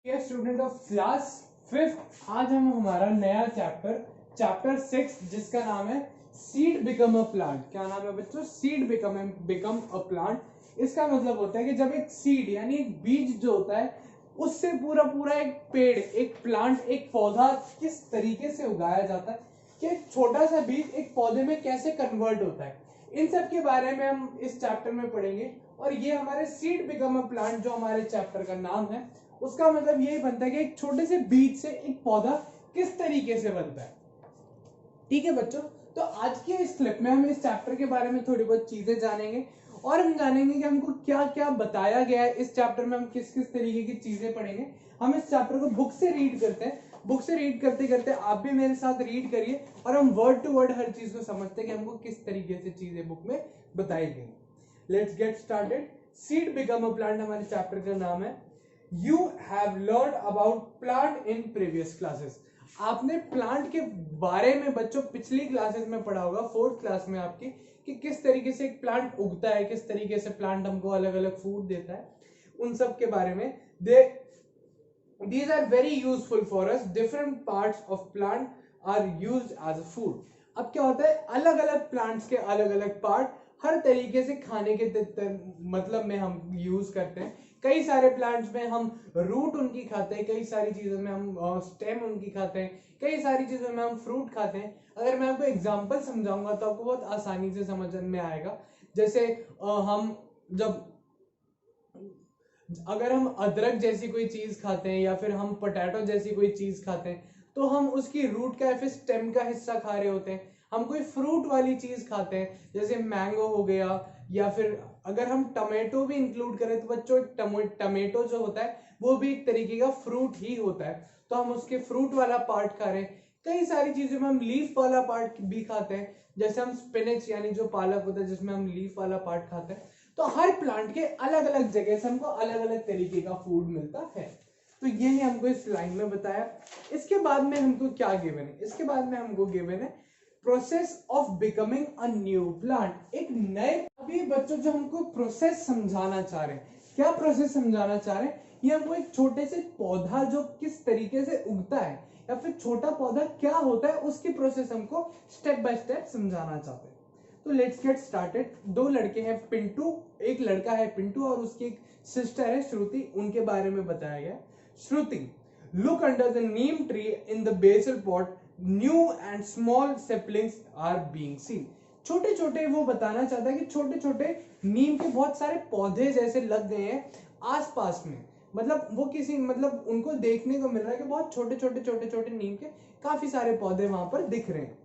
Student of class 5th। आज हम हमारा नया चैप्टर 6 जिसका नाम है सीड बिकम अ प्लांट। क्या नाम है बच्चों? Seed become a plant. इसका मतलब होता है कि जब एक सीड यानी एक बीज जो होता है उससे पूरा पूरा एक पेड़, एक प्लांट, एक पौधा किस तरीके से उगाया जाता है, कि एक छोटा सा बीज एक पौधे में कैसे कन्वर्ट होता है, इन सब के बारे में हम इस चैप्टर में पढ़ेंगे। और ये हमारे सीड बिकम अ प्लांट जो हमारे चैप्टर का नाम है, उसका मतलब यही बनता है कि एक छोटे से बीज से एक पौधा किस तरीके से बनता है। ठीक है बच्चों, तो आज के इस क्लिप में हम इस चैप्टर के बारे में थोड़ी बहुत चीजें जानेंगे और हम जानेंगे कि हमको क्या क्या बताया गया है इस चैप्टर में, हम किस किस तरीके की चीजें पढ़ेंगे। हम इस चैप्टर को बुक से रीड करते हैं, बुक से रीड करते करते आप भी मेरे साथ रीड करिए और हम वर्ड टू वर्ड हर चीज को समझते हैं कि हमको किस तरीके से चीजें बुक में बताई गई। Let's get started. Seed become a plant हमारे चैप्टर का नाम है। You have learned about plant in previous classes। आपने प्लांट के बारे में बच्चों पिछली क्लासेस में पढ़ा होगा, 4th क्लास में आपकी, कि किस तरीके से एक प्लांट उगता है, किस तरीके से प्लांट हमको अलग अलग फूड देता है, उन सब के बारे में। These are very useful for us। Different parts of plant are used as a food। अब क्या होता है, अलग अलग प्लांट्स के अलग अलग पार्ट हर तरीके से खाने के मतलब में हम यूज करते हैं। कई सारे प्लांट्स में हम रूट उनकी खाते हैं, कई सारी चीजों में हम स्टेम उनकी खाते हैं, कई सारी चीजों में हम फ्रूट खाते हैं। अगर मैं आपको एग्जांपल समझाऊंगा तो आपको बहुत आसानी से समझ में आएगा। जैसे हम जब अगर हम अदरक जैसी कोई चीज खाते हैं या फिर हम पोटैटो जैसी कोई चीज खाते हैं तो हम उसकी रूट का या फिर स्टेम का हिस्सा खा रहे होते हैं। हम कोई फ्रूट वाली चीज खाते हैं जैसे मैंगो हो गया, या फिर अगर हम टमेटो भी इंक्लूड करें तो बच्चों टमेटो जो होता है वो भी एक तरीके का फ्रूट ही होता है, तो हम उसके फ्रूट वाला पार्ट खा रहे हैं। कई सारी चीजों में हम लीफ वाला पार्ट भी खाते हैं, जैसे हम स्पिनच यानी जो पालक होता है जिसमें हम लीफ वाला पार्ट खाते हैं। तो हर प्लांट के अलग अलग जगह से हमको अलग अलग तरीके का फूड मिलता है। तो ये हमको इस लाइन में बताया। इसके बाद में हमको क्या गिवन है? इसके बाद में हमको गिवन है process of becoming a new plant. एक नए, अभी बच्चों जो हमको प्रोसेस समझाना चाह रहे हैं, क्या प्रोसेस समझाना चाह रहे हैं, ये हमको एक छोटे से पौधा जो किस तरीके से उगता है या फिर छोटा पौधा क्या होता है उसकी प्रोसेस हमको स्टेप बाय स्टेप समझाना चाहते हैं। तो लेट्स गेट स्टार्टेड। दो लड़के हैं पिंटू, एक लड़का है पिंटू और उसकी एक सिस्टर है श्रुति, उनके बारे में बताया गया। Shruti, look under the neem tree in the basil pot, new and small saplings are being seen. छोटे छोटे, वो बताना चाहता है कि छोटे छोटे नीम के बहुत सारे पौधे जैसे लग गए हैं आसपास में। मतलब वो किसी, मतलब उनको देखने को मिल रहा है कि बहुत छोटे छोटे नीम के काफी सारे पौधे वहां पर दिख रहे हैं।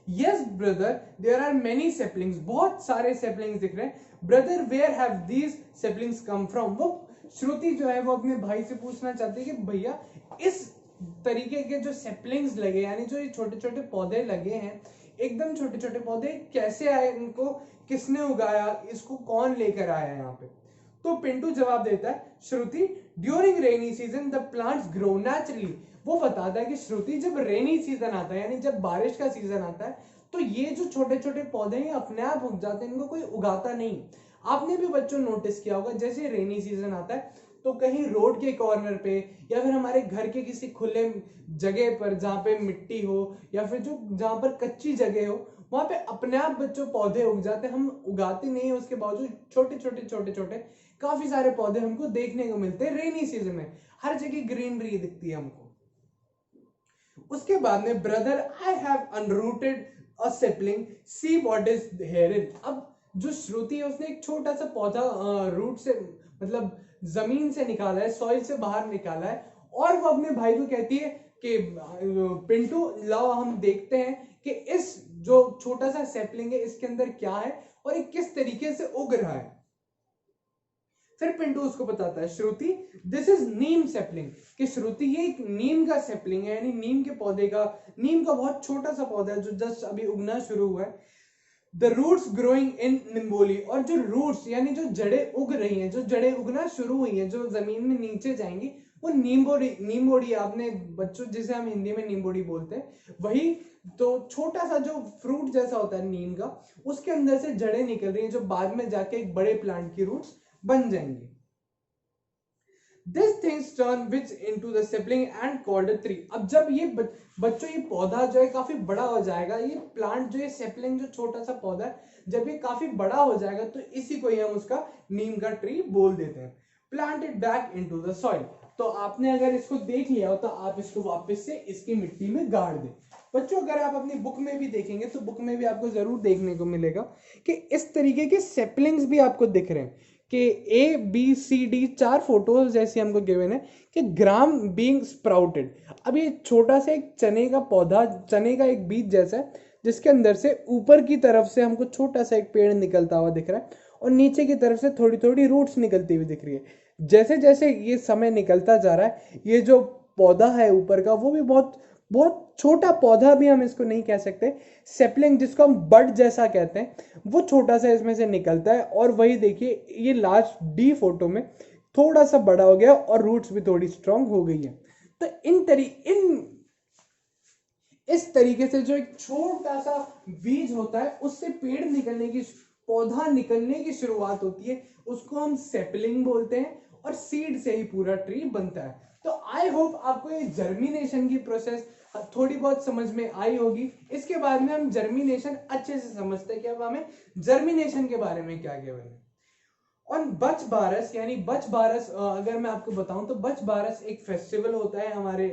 Yes brother, there are many saplings। बहुत सारे saplings दिख रहे हैं। Brother, where have these saplings come from? वो श्रुति जो है वो अपने भाई से पूछना चाहती है कि भैया इस तरीके के जो saplings लगे, यानी जो ये छोटे छोटे पौधे लगे हैं, एकदम छोटे छोटे पौधे कैसे आए, इनको किसने उगाया, इसको कौन लेकर आया यहाँ पे? तो पिंटू जवाब देता है, Shruti, during rainy season the plants grow naturally. वो बताता है कि श्रुति, जब रेनी सीजन आता है यानी जब बारिश का सीजन आता है तो ये जो छोटे छोटे पौधे हैं अपने आप उग जाते हैं, इनको कोई उगाता नहीं। आपने भी बच्चों नोटिस किया होगा, जैसे रेनी सीजन आता है तो कहीं रोड के कॉर्नर पे या फिर हमारे घर के किसी खुले जगह पर जहाँ पे मिट्टी हो या फिर जो जहाँ पर कच्ची जगह हो, वहां पे अपने आप बच्चों पौधे उग जाते हैं। हम उगाते नहीं है, उसके बावजूद छोटे छोटे काफी सारे पौधे हमको देखने को मिलते हैं रेनी सीजन में। हर जगह ग्रीनरी दिखती है हमको। उसके बाद में, brother, I have unrooted a sapling, see what is here in. अब जो श्रुति है उसने एक छोटा सा पौधा रूट से, मतलब जमीन से निकाला है, सॉइल से बाहर निकाला है, और वो अपने भाई को कहती है कि पिंटू लाओ हम देखते हैं कि इस जो छोटा सा सेपलिंग है इसके अंदर क्या है और ये किस तरीके से उग रहा है। फिर पिंटू उसको बताता है, श्रुति, दिस इज नीम सेपलिंग, कि श्रुति ये एक नीम का सेपलिंग है, यानी नीम के पौधे का, नीम का बहुत छोटा सा पौधा है जो जस्ट अभी उगना शुरू हुआ है। द रूट्स ग्रोइंग इन निम्बोली, और जो रूट्स यानी जो जड़ें उग रही हैं, जो जड़ें उगना शुरू हुई हैं, जो जमीन में नीचे जाएंगी, वो नीमबोड़ी आपने बच्चों, जिसे हम हिंदी में नीमबोड़ी बोलते हैं, वही तो छोटा सा जो फ्रूट जैसा होता है नीम का, उसके अंदर से जड़ें निकल रही हैं जो बाद में जाके एक बड़े प्लांट की रूट्स बन जाएंगी। This things turn which into the sibling and called a tree. अब जब ये बच्चों ये पौधा जो है काफी बड़ा हो जाएगा, ये प्लांट जो है सेपलिंग जो छोटा सा पौधा है, जब ये काफी बड़ा हो जाएगा तो इसी को ही हम उसका नीम का ट्री बोल देते हैं। Plant it back into the soil. तो आपने अगर इसको देख लिया हो तो आप इसको वापस से इसकी मिट्टी में गाड़ दें। बच्चों अगर आप अपनी बुक में भी देखेंगे तो बुक में भी आपको जरूर देखने को मिलेगा कि इस तरीके के सेपलिंग्स भी आपको दिख रहे हैं कि ABCD 4 फोटोज जैसे हमको गिवन है कि ग्राम बीइंग स्प्राउटेड। अब ये छोटा सा एक चने का पौधा, चने का एक बीज जैसा है, जिसके अंदर से ऊपर की तरफ से हमको छोटा सा एक पेड़ निकलता हुआ दिख रहा है और नीचे की तरफ से थोड़ी थोड़ी रूट्स निकलती हुई दिख रही है। जैसे जैसे ये समय निकलता जा रहा है, ये जो पौधा है ऊपर का वो भी बहुत बहुत छोटा पौधा भी हम इसको नहीं कह सकते, सेपलिंग जिसको हम बड जैसा कहते हैं, वो छोटा सा इसमें से निकलता है। और वही देखिए ये लास्ट D फोटो में थोड़ा सा बड़ा हो गया और रूट्स भी थोड़ी स्ट्रांग हो गई है। तो इस तरीके से जो एक छोटा सा बीज होता है उससे पेड़ निकलने की, पौधा निकलने की शुरुआत होती है, उसको हम सेपलिंग बोलते हैं और सीड से ही पूरा ट्री बनता है। तो आई होप आपको ये जर्मिनेशन की प्रोसेस थोड़ी बहुत समझ में आई होगी। इसके बाद में हम जर्मिनेशन अच्छे से समझते हैं कि अब हमें जर्मिनेशन के बारे में क्या गिवन है। और बच बारस यानी बच बारस, अगर मैं आपको बताऊं तो बच बारस एक फेस्टिवल होता है हमारे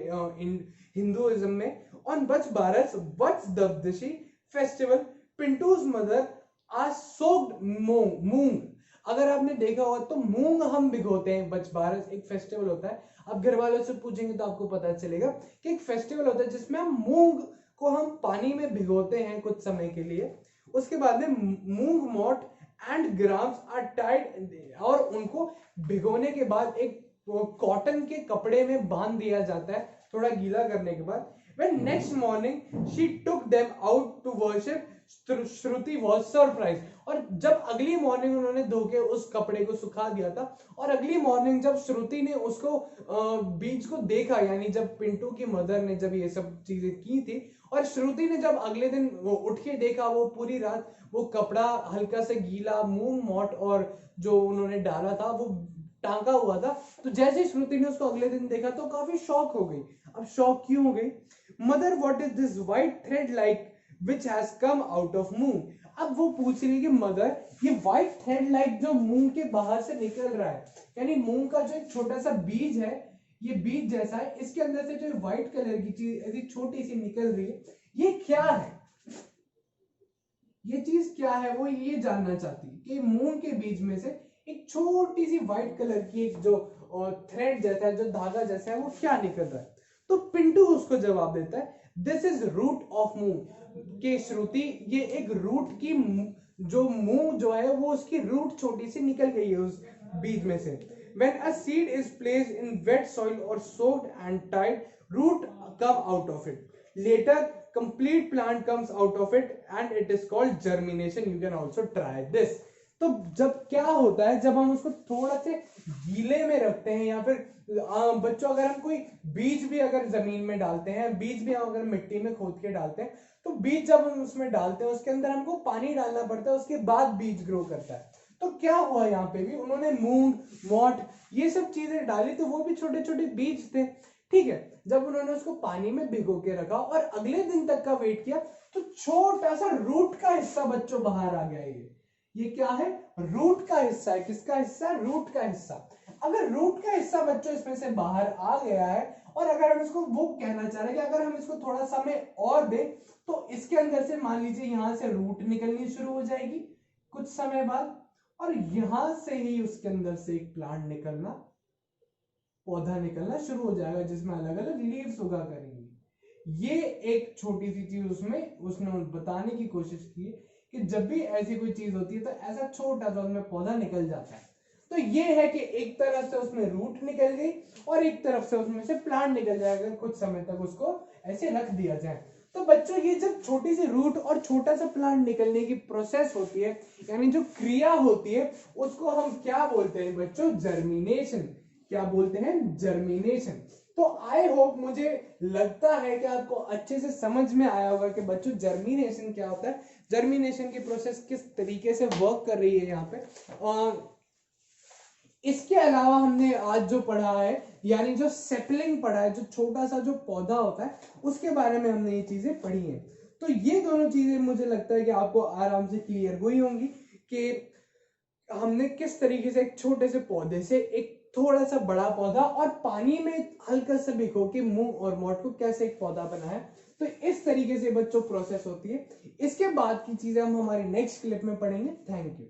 हिंदुइज्म में। ऑन बच बारस बच दबदशी फेस्टिवल पिंटूज मदर आर सोक्ड मूंग। अगर आपने देखा होगा तो मूंग हम भिगोते हैं। बच बारस एक फेस्टिवल होता है, आप घर वालों से पूछेंगे तो आपको पता चलेगा कि एक फेस्टिवल होता है जिसमें हम मूंग को हम पानी में भिगोते हैं कुछ समय के लिए। उसके बाद में मूंग मोट एंड ग्राम्स आर टाइड, और उनको भिगोने के बाद एक कॉटन के कपड़े में बांध दिया जाता है थोड़ा गीला करने के बाद। When next morning she took them out to worship, Shruti was surprised। और जब अगली मॉर्निंग उन्होंने धो के उस कपड़े को सुखा दिया था और अगली मॉर्निंग जब श्रुति ने उसको बीज को देखा, यानी जब पिंटू की मदर ने जब ये सब चीजें की थी और श्रुति ने जब अगले दिन वो उठ के देखा, वो पूरी रात वो कपड़ा हल्का से गीला मूंग मोट और जो उन्होंने डाला था वो टांगा हुआ था, तो जैसे श्रुति ने उसको अगले दिन देखा तो काफी शॉक हो गई। अब शॉक क्यों हो गई? Mother what is this white thread like which has come out of moong. अब वो पूछ रही है कि मदर ये व्हाइट थ्रेड लाइक जो मूंग के बाहर से निकल रहा है, यानी मूंग का जो एक छोटा सा बीज है, ये बीज जैसा है, इसके अंदर से जो व्हाइट कलर की चीज ऐसी छोटी सी निकल रही है, ये क्या है? ये चीज क्या है? वो ये जानना चाहती है कि मूंग के बीज में से एक छोटी सी व्हाइट कलर की एक जो थ्रेड जैसा है, जो धागा जैसा है, वो क्या निकल रहा है? तो पिंटू उसको जवाब देता है दिस इज रूट ऑफ मूंग। के श्रुति ये एक रूट की, जो मूंग जो है वो उसकी रूट छोटी सी निकल गई है उस बीज में से। When a seed is placed in wet soil or soaked and tied, root come out of it. Later, complete plant comes out of it and it is called germination. You can also try this. तो जब क्या होता है, जब हम उसको थोड़ा से गीले में रखते हैं या फिर बच्चों अगर हम कोई बीज भी अगर जमीन में डालते हैं, बीज भी हम अगर मिट्टी में खोद के डालते हैं, तो बीज जब हम उसमें डालते हैं उसके अंदर हमको पानी डालना पड़ता है, उसके बाद बीज ग्रो करता है। तो क्या हुआ यहाँ पे भी, उन्होंने मूंग मोट ये सब चीजें डाली तो वो भी छोटे छोटे बीज थे, ठीक है। जब उन्होंने उसको पानी में भिगो के रखा और अगले दिन तक का वेट किया तो छोटा सा रूट का हिस्सा बच्चों बाहर आ गया। ये क्या है? रूट का हिस्सा है। किसका हिस्सा? रूट का हिस्सा। अगर रूट का हिस्सा बच्चों इसमें से बाहर आ गया है और अगर हम इसको, वो कहना चाह रहे हैं कि अगर हम इसको थोड़ा समय और दें तो इसके अंदर से मान लीजिए यहां से रूट निकलनी शुरू हो जाएगी कुछ समय बाद, और यहां से ही उसके अंदर से एक प्लांट निकलना, पौधा निकलना शुरू हो जाएगा जिसमें अलग अलग लीव्स उगा करेंगी। ये एक छोटी सी चीज उसमें उसने बताने की कोशिश की कि जब भी ऐसी कोई चीज होती है तो ऐसा छोटा सा उसमें पौधा निकल जाता है। तो ये है कि एक तरफ से उसमें रूट निकल गई और एक तरफ से उसमें से प्लांट निकल जाएगा, कुछ समय तक उसको ऐसे रख दिया जाए। तो बच्चों ये जब छोटी सी रूट और छोटा सा प्लांट निकलने की प्रोसेस होती है, यानी जो क्रिया होती है, उसको हम क्या बोलते हैं बच्चों? जर्मिनेशन। क्या बोलते हैं? जर्मिनेशन। तो आई होप, मुझे लगता है कि आपको अच्छे से समझ में आया होगा कि बच्चों जर्मिनेशन क्या होता है, जर्मिनेशन की प्रोसेस किस तरीके से वर्क कर रही है यहाँ पे। इसके अलावा हमने आज जो पढ़ा है, यानी जो सेपलिंग पढ़ा है, जो छोटा सा जो पौधा होता है, उसके बारे में हमने ये चीजें पढ़ी हैं। तो ये दोनों चीजें मुझे लगता है कि आपको आराम से क्लियर हुई होंगी कि हमने किस तरीके से एक छोटे से पौधे से एक थोड़ा सा बड़ा पौधा और पानी में हल्का सा भिगो के मूंग और मोठ को कैसे एक पौधा बनाया। तो इस तरीके से बच्चों प्रोसेस होती है। इसके बाद की चीजें हम हमारी नेक्स्ट क्लिप में पढ़ेंगे। Thank you.